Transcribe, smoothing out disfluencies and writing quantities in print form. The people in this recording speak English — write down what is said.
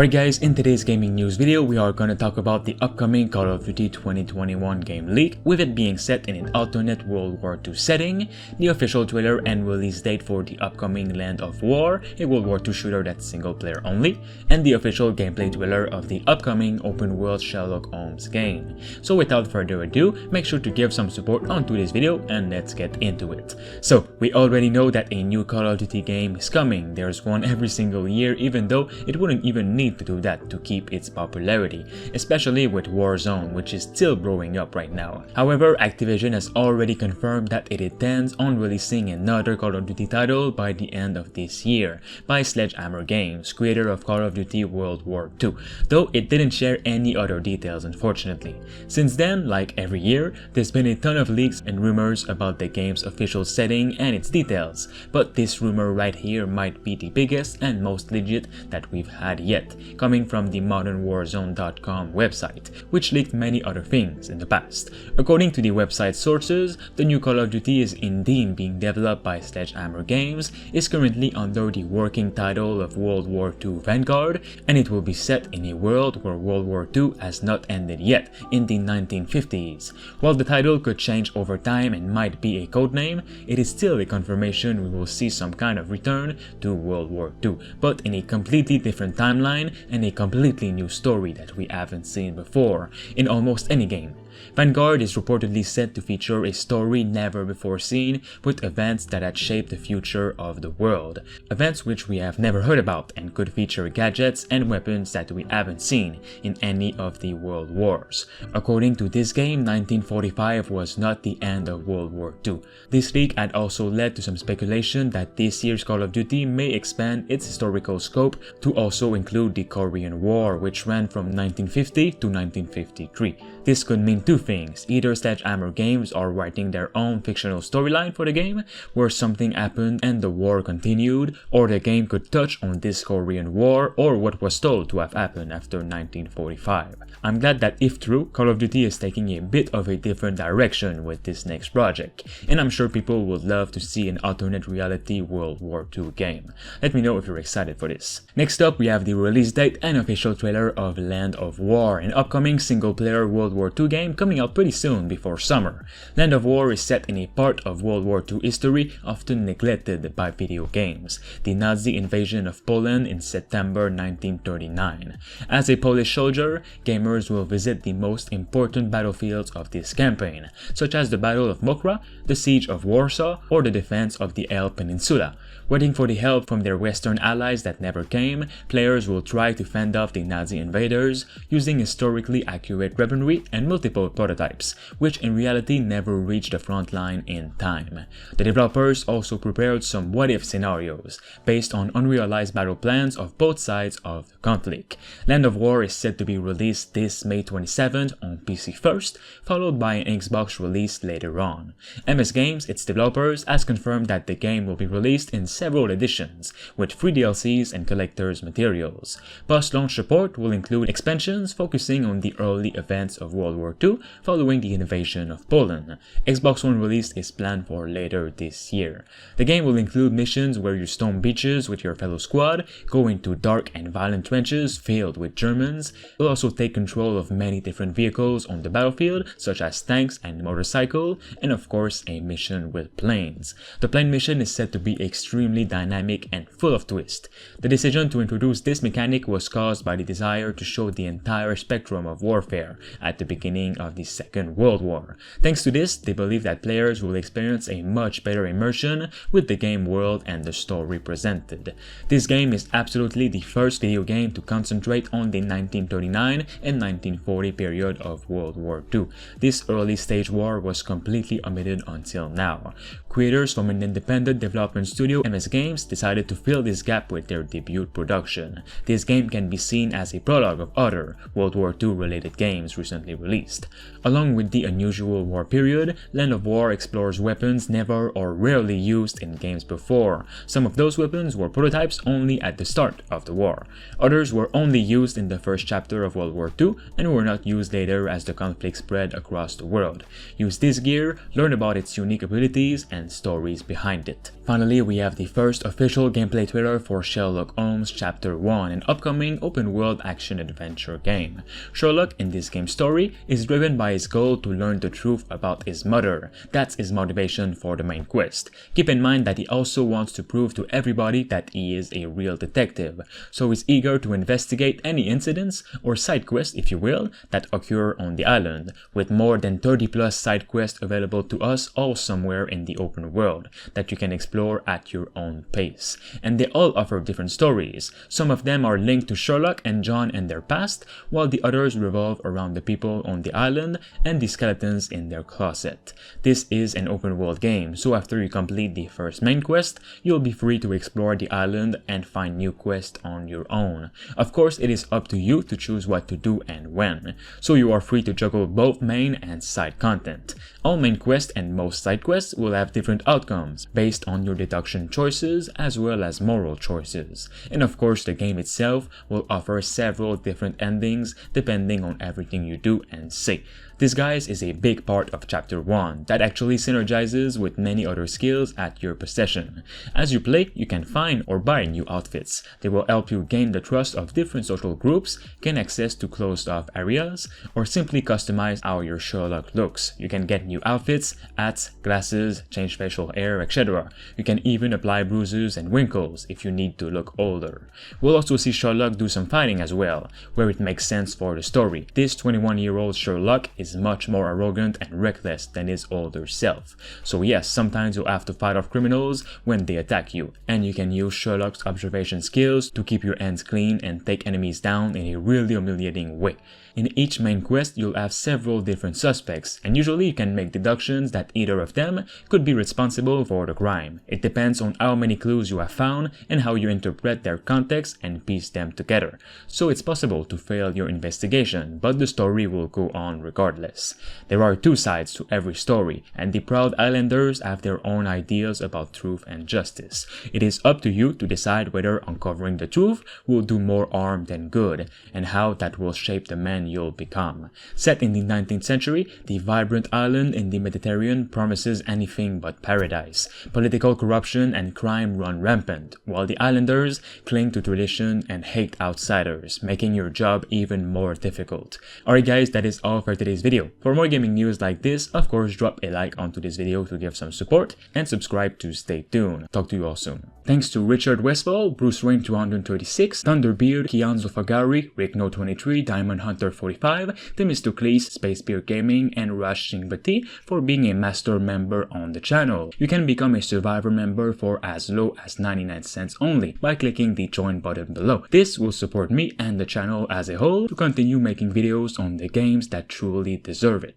Alright guys, in today's gaming news video, we are gonna talk about the upcoming Call of Duty 2021 game leak, with it being set in an alternate World War II setting, the official trailer and release date for the upcoming Land of War, a World War II shooter that's single player only, and the official gameplay trailer of the upcoming open world Sherlock Holmes game. So without further ado, make sure to give some support onto this video and let's get into it. So we already know that a new Call of Duty game is coming. There's one every single year, even though it wouldn't even need to do that to keep its popularity, especially with Warzone, which is still growing up right now. However, Activision has already confirmed that it intends on releasing another Call of Duty title by the end of this year by Sledgehammer Games, creator of Call of Duty World War II, though it didn't share any other details unfortunately. Since then, like every year, there's been a ton of leaks and rumors about the game's official setting and its details, but this rumor right here might be the biggest and most legit that we've had yet, coming from the modernwarzone.com website, which leaked many other things in the past. According to the website sources, the new Call of Duty is indeed being developed by Sledgehammer Games, is currently under the working title of World War II Vanguard, and it will be set in a world where World War II has not ended yet, in the 1950s. While the title could change over time and might be a codename, it is still a confirmation we will see some kind of return to World War II, but in a completely different timeline and a completely new story that we haven't seen before in almost any game. Vanguard is reportedly set to feature a story never before seen, with events that had shaped the future of the world. Events which we have never heard about and could feature gadgets and weapons that we haven't seen in any of the world wars. According to this game, 1945 was not the end of World War II. This leak had also led to some speculation that this year's Call of Duty may expand its historical scope to also include the Korean War, which ran from 1950 to 1953. This could mean two things: either Sledgehammer Games are writing their own fictional storyline for the game, where something happened and the war continued, or the game could touch on this Korean War or what was told to have happened after 1945. I'm glad that, if true, Call of Duty is taking a bit of a different direction with this next project, and I'm sure people would love to see an alternate reality World War II game. Let me know if you're excited for this. Next up, we have the release date and official trailer of Land of War, an upcoming single-player World War II game coming out pretty soon before summer. Land of War is set in a part of World War II history often neglected by video games, the Nazi invasion of Poland in September 1939. As a Polish soldier, gamers will visit the most important battlefields of this campaign, such as the Battle of Mokra, the Siege of Warsaw, or the defense of the Elbe Peninsula. Waiting for the help from their Western allies that never came, players will try to fend off the Nazi invaders using historically accurate weaponry and multiple prototypes, which in reality never reached the front line in time. The developers also prepared some what-if scenarios, based on unrealized battle plans of both sides of the conflict. Land of War is set to be released this May 27th on PC first, followed by an Xbox release later on. MS Games, its developers, has confirmed that the game will be released in several editions, with free DLCs and collector's materials. Post-launch support will include expansions focusing on the early events of World War II following the invasion of Poland. Xbox One release is planned for later this year. The game will include missions where you storm beaches with your fellow squad, go into dark and violent trenches filled with Germans. You'll also take control of many different vehicles on the battlefield, such as tanks and motorcycle, and of course a mission with planes. The plane mission is said to be extremely dynamic and full of twists. The decision to introduce this mechanic was caused by the desire to show the entire spectrum of warfare at the beginning of the Second World War. Thanks to this, they believe that players will experience a much better immersion with the game world and the story presented. This game is absolutely the first video game to concentrate on the 1939 and 1940 period of World War II. This early stage war was completely omitted until now. Creators from an independent development studio, MS Games, decided to fill this gap with their debut production. This game can be seen as a prologue of other World War II related games recently recently released. Along with the unusual war period, Land of War explores weapons never or rarely used in games before. Some of those weapons were prototypes only at the start of the war. Others were only used in the first chapter of World War II and were not used later as the conflict spread across the world. Use this gear, learn about its unique abilities and stories behind it. Finally, we have the first official gameplay trailer for Sherlock Holmes Chapter 1, an upcoming open-world action-adventure game. Sherlock, in this game's story, is driven by his goal to learn the truth about his mother. That's his motivation for the main quest. Keep in mind that he also wants to prove to everybody that he is a real detective, so he's eager to investigate any incidents, or side quests if you will, that occur on the island, with more than 30 plus side quests available to us all somewhere in the open world, that you can explore at your own pace. And they all offer different stories. Some of them are linked to Sherlock and John and their past, while the others revolve around the people on the island and the skeletons in their closet. This is an open world game, so after you complete the first main quest, you'll be free to explore the island and find new quests on your own. Of course, it is up to you to choose what to do and when, so you are free to juggle both main and side content. All main quests and most side quests will have different outcomes based on your deduction choices as well as moral choices. And of course, the game itself will offer several different endings depending on everything you do and say. This, guys, is a big part of Chapter 1 that actually synergizes with many other skills at your possession. As you play, you can find or buy new outfits. They will help you gain the trust of different social groups, gain access to closed-off areas, or simply customize how your Sherlock looks. You can get new outfits, hats, glasses, change facial hair, etc. You can even apply bruises and wrinkles if you need to look older. We'll also see Sherlock do some fighting as well, where it makes sense for the story. This 21-year-old Sherlock is much more arrogant and reckless than his older self. So yes, sometimes you'll have to fight off criminals when they attack you, and you can use Sherlock's observation skills to keep your hands clean and take enemies down in a really humiliating way. In each main quest, you'll have several different suspects, and usually you can make deductions that either of them could be responsible for the crime. It depends on how many clues you have found and how you interpret their context and piece them together. So it's possible to fail your investigation, but the story will go on regardless. There are two sides to every story, and the proud islanders have their own ideas about truth and justice. It is up to you to decide whether uncovering the truth will do more harm than good, and how that will shape the man you'll become. Set in the 19th century, the vibrant island in the Mediterranean promises anything but paradise. Political corruption and crime run rampant, while the islanders cling to tradition and hate outsiders, making your job even more difficult. Alright guys, that is all for today's video. For more gaming news like this, of course drop a like onto this video to give some support, and subscribe to stay tuned. Talk to you all soon. Thanks to Richard Westfall, Bruce Wayne 236, Thunderbeard, Kian Zofagari, Rickno23, Diamond Hunter 45, Themistocles, Spacebeard Gaming, and Rush Singbati for being a master member on the channel. You can become a survivor member for as low as 99 cents only by clicking the join button below. This will support me and the channel as a whole to continue making videos on the games that truly deserve it.